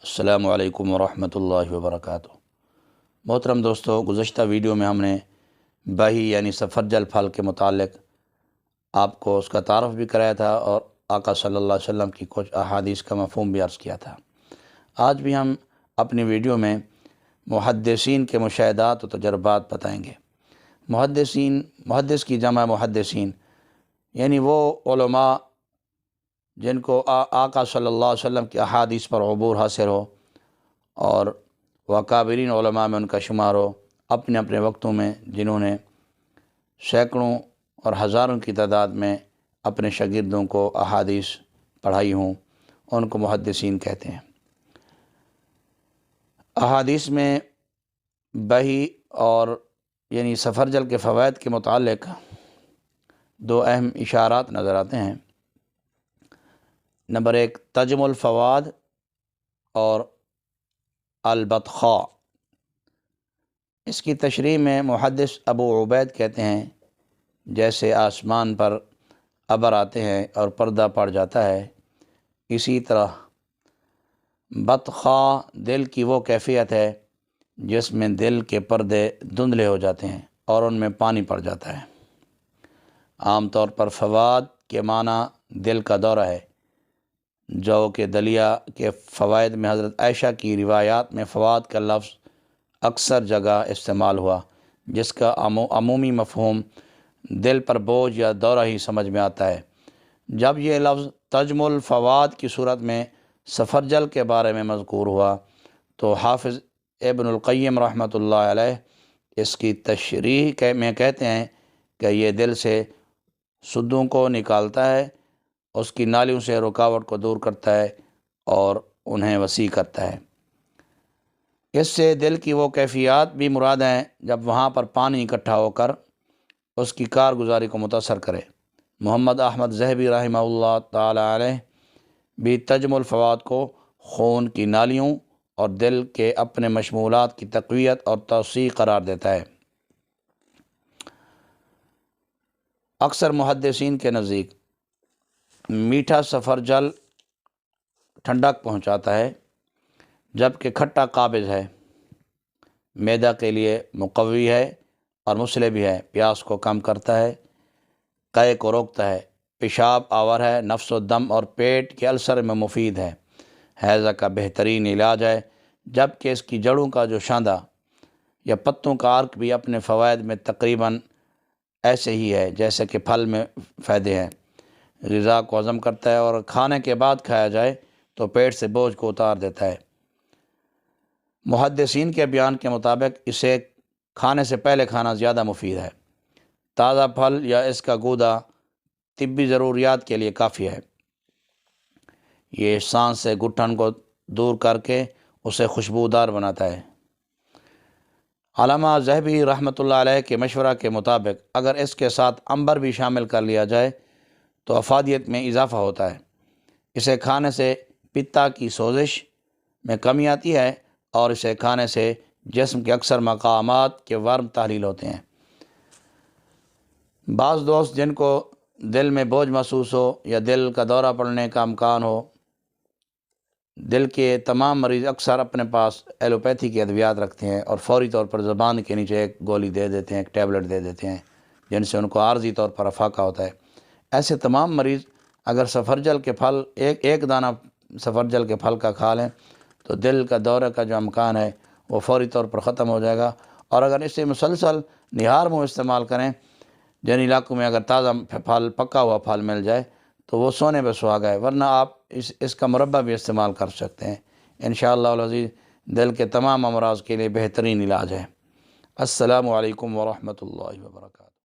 السلام علیکم ورحمۃ اللہ وبرکاتہ۔ محترم دوستو، گزشتہ ویڈیو میں ہم نے بہی یعنی سفرجل پھل کے متعلق آپ کو اس کا تعارف بھی کرایا تھا اور آقا صلی اللہ علیہ وسلم کی کچھ احادیث کا مفہوم بھی عرض کیا تھا۔ آج بھی ہم اپنی ویڈیو میں محدثین کے مشاہدات و تجربات بتائیں گے۔ محدث کی جمع محدثین یعنی وہ علماء جن کو آقا صلی اللہ علیہ وسلم کی احادیث پر عبور حاصل ہو اور وکابرین علماء میں ان کا شمار ہو، اپنے اپنے وقتوں میں جنہوں نے سینکڑوں اور ہزاروں کی تعداد میں اپنے شاگردوں کو احادیث پڑھائی ہوں، ان کو محدثین کہتے ہیں۔ احادیث میں بہی اور یعنی سفرجل کے فوائد کے متعلق دو اہم اشارات نظر آتے ہیں۔ نمبر 1 تجم الفواد اور البطخاء۔ اس کی تشریح میں محدث ابو عبید کہتے ہیں جیسے آسمان پر ابر آتے ہیں اور پردہ پڑ جاتا ہے، اسی طرح بطخاء دل کی وہ کیفیت ہے جس میں دل کے پردے دھندلے ہو جاتے ہیں اور ان میں پانی پڑ جاتا ہے۔ عام طور پر فواد کے معنی دل کا دورہ ہے، جو کہ دلیہ کے فوائد میں حضرت عائشہ کی روایات میں فواد کا لفظ اکثر جگہ استعمال ہوا، جس کا عمومی مفہوم دل پر بوجھ یا دورہ ہی سمجھ میں آتا ہے۔ جب یہ لفظ تجم الفواد کی صورت میں سفرجل کے بارے میں مذکور ہوا تو حافظ ابن القیم رحمۃ اللہ علیہ اس کی تشریح میں کہتے ہیں کہ یہ دل سے سدوں کو نکالتا ہے، اس کی نالیوں سے رکاوٹ کو دور کرتا ہے اور انہیں وسیع کرتا ہے۔ اس سے دل کی وہ کیفیات بھی مراد ہیں جب وہاں پر پانی اکٹھا ہو کر اس کی کارگزاری کو متاثر کرے۔ محمد احمد ذہبی رحمہ اللہ تعالی علیہ بھی تجم الفواد کو خون کی نالیوں اور دل کے اپنے مشمولات کی تقویت اور توسیع قرار دیتا ہے۔ اکثر محدثین کے نزدیک میٹھا سفرجل ٹھنڈک پہنچاتا ہے، جبکہ کھٹا قابض ہے، معدہ کے لیے مقوی ہے اور مسلح بھی ہے، پیاس کو کم کرتا ہے، قے کو روکتا ہے، پیشاب آور ہے، نفس و دم اور پیٹ کے السر میں مفید ہے، حیضہ کا بہترین علاج ہے، جبکہ اس کی جڑوں کا جو شاندہ یا پتوں کا عرق بھی اپنے فوائد میں تقریباً ایسے ہی ہے جیسے کہ پھل میں فائدے ہیں۔ غذا کو ہضم کرتا ہے اور کھانے کے بعد کھایا جائے تو پیٹ سے بوجھ کو اتار دیتا ہے۔ محدثین کے بیان کے مطابق اسے کھانے سے پہلے کھانا زیادہ مفید ہے۔ تازہ پھل یا اس کا گودا طبی ضروریات کے لیے کافی ہے۔ یہ سانس سے گٹھن کو دور کر کے اسے خوشبودار بناتا ہے۔ علامہ ذہبی رحمۃ اللہ علیہ کے مشورہ کے مطابق اگر اس کے ساتھ عنبر بھی شامل کر لیا جائے تو افادیت میں اضافہ ہوتا ہے۔ اسے کھانے سے پتا کی سوزش میں کمی آتی ہے اور اسے کھانے سے جسم کے اکثر مقامات کے ورم تحلیل ہوتے ہیں۔ بعض دوست جن کو دل میں بوجھ محسوس ہو یا دل کا دورہ پڑنے کا امکان ہو، دل کے تمام مریض اکثر اپنے پاس ایلوپیتھی کی ادویات رکھتے ہیں اور فوری طور پر زبان کے نیچے ایک گولی دے دیتے ہیں، ایک ٹیبلٹ دے دیتے ہیں، جن سے ان کو عارضی طور پر افاقہ ہوتا ہے۔ ایسے تمام مریض اگر سفرجل کے پھل ایک دانہ سفرجل کے پھل کا کھا لیں تو دل کا دورہ کا جو امکان ہے وہ فوری طور پر ختم ہو جائے گا، اور اگر اسے مسلسل نہار منہ استعمال کریں، جن علاقوں میں اگر تازہ پھل پکا ہوا پھل مل جائے تو وہ سونے پہ سہاگا ہے، ورنہ آپ اس کا مربع بھی استعمال کر سکتے ہیں۔ انشاءاللہ العزیز دل کے تمام امراض کے لیے بہترین علاج ہے۔ السلام علیکم ورحمۃ اللہ وبرکاتہ۔